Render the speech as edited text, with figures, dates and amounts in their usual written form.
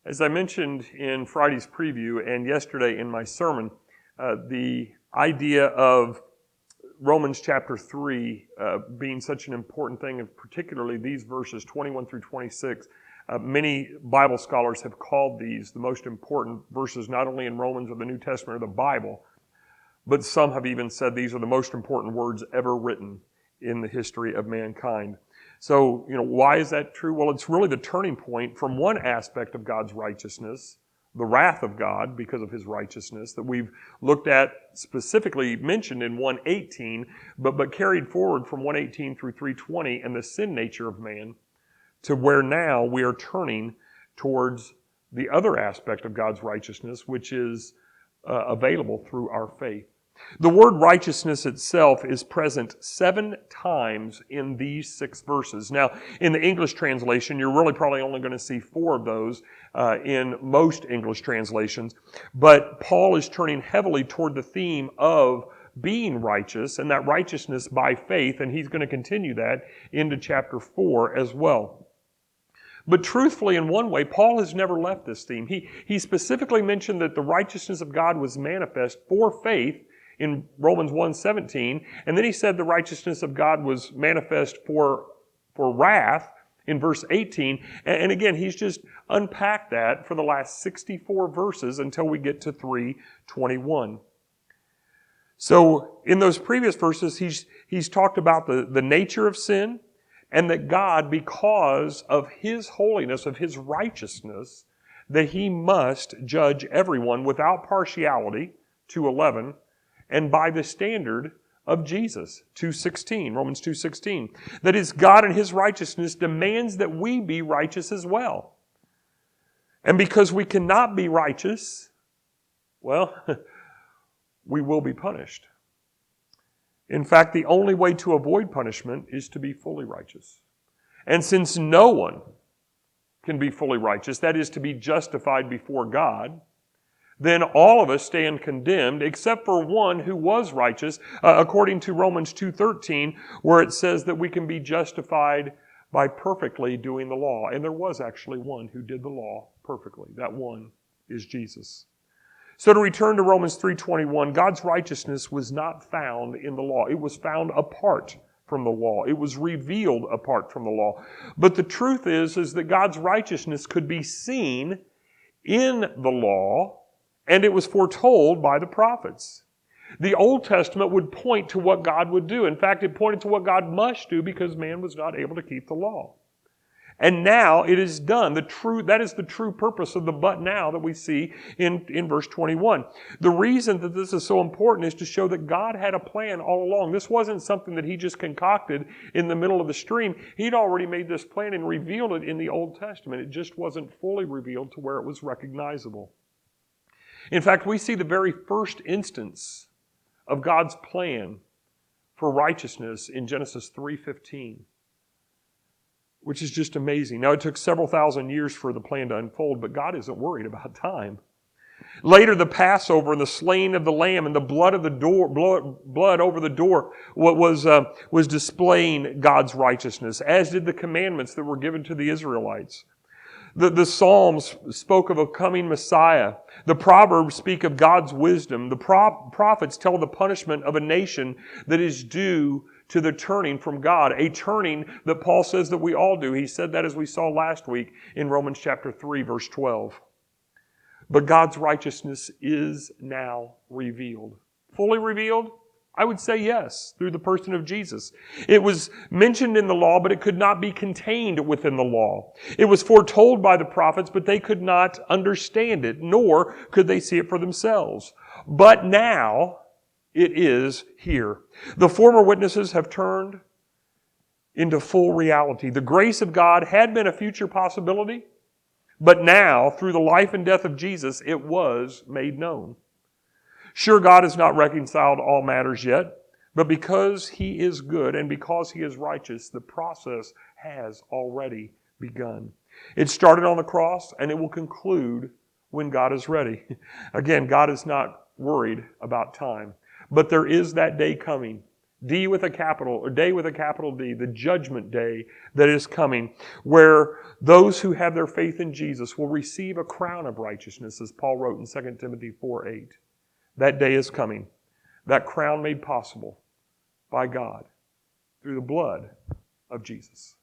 As I mentioned in Friday's preview and yesterday in my sermon, the idea of Romans chapter 3 being such an important thing, and particularly these verses 21 through 26, many Bible scholars have called these the most important verses not only in Romans or the New Testament or the Bible, but some have even said these are the most important words ever written in the history of mankind. So, why is that true? Well, it's really the turning point from one aspect of God's righteousness, the wrath of God because of His righteousness, that we've looked at specifically mentioned in 1:18, but carried forward from 1:18 through 3:20 and the sin nature of man, to where now we are turning towards the other aspect of God's righteousness, which is available through our faith. The word righteousness itself is present 7 times in these 6 verses. Now, in the English translation, you're really probably only going to see 4 of those in most English translations. But Paul is turning heavily toward the theme of being righteous, and that righteousness by faith, and he's going to continue that into chapter 4 as well. But truthfully, in one way, Paul has never left this theme. He specifically mentioned that the righteousness of God was manifest for faith in Romans 1:17, and then he said the righteousness of God was manifest for wrath in verse 18. And again, he's just unpacked that for the last 64 verses until we get to 3:21. So in those previous verses, he's talked about the nature of sin, and that God, because of His holiness, of His righteousness, that He must judge everyone without partiality, 2:11, and by the standard of Jesus, 2:16, Romans 2:16. That is, God in His righteousness demands that we be righteous as well. And because we cannot be righteous, well, we will be punished. In fact, the only way to avoid punishment is to be fully righteous. And since no one can be fully righteous, that is to be justified before God, then all of us stand condemned except for one who was righteous, according to Romans 2:13, where it says that we can be justified by perfectly doing the law. And there was actually one who did the law perfectly. That one is Jesus. So to return to Romans 3:21, God's righteousness was not found in the law. It was found apart from the law. It was revealed apart from the law. But the truth is that God's righteousness could be seen in the law, and it was foretold by the prophets. The Old Testament would point to what God would do. In fact, it pointed to what God must do because man was not able to keep the law. And now it is done. That is the true purpose of the but now that we see in verse 21. The reason that this is so important is to show that God had a plan all along. This wasn't something that He just concocted in the middle of the stream. He'd already made this plan and revealed it in the Old Testament. It just wasn't fully revealed to where it was recognizable. In fact, we see the very first instance of God's plan for righteousness in Genesis 3:15. Which is just amazing. Now, it took several thousand years for the plan to unfold, but God isn't worried about time. Later, the Passover and the slaying of the lamb and the blood of the door, blood over the door, was displaying God's righteousness, as did the commandments that were given to the Israelites. The Psalms spoke of a coming Messiah. The Proverbs speak of God's wisdom. The prophets tell of the punishment of a nation that is due to the turning from God, a turning that Paul says that we all do. He said that as we saw last week in Romans chapter 3, verse 12. But God's righteousness is now revealed. Fully revealed? I would say yes, through the person of Jesus. It was mentioned in the law, but it could not be contained within the law. It was foretold by the prophets, but they could not understand it, nor could they see it for themselves. But now it is here. The former witnesses have turned into full reality. The grace of God had been a future possibility, but now, through the life and death of Jesus, it was made known. Sure, God has not reconciled all matters yet, but because He is good and because He is righteous, the process has already begun. It started on the cross, and it will conclude when God is ready. Again, God is not worried about time. But there is that day coming. D with a capital, or day with a capital D, the judgment day that is coming, where those who have their faith in Jesus will receive a crown of righteousness, as Paul wrote in 2 Timothy 4:8. That day is coming. That crown made possible by God through the blood of Jesus.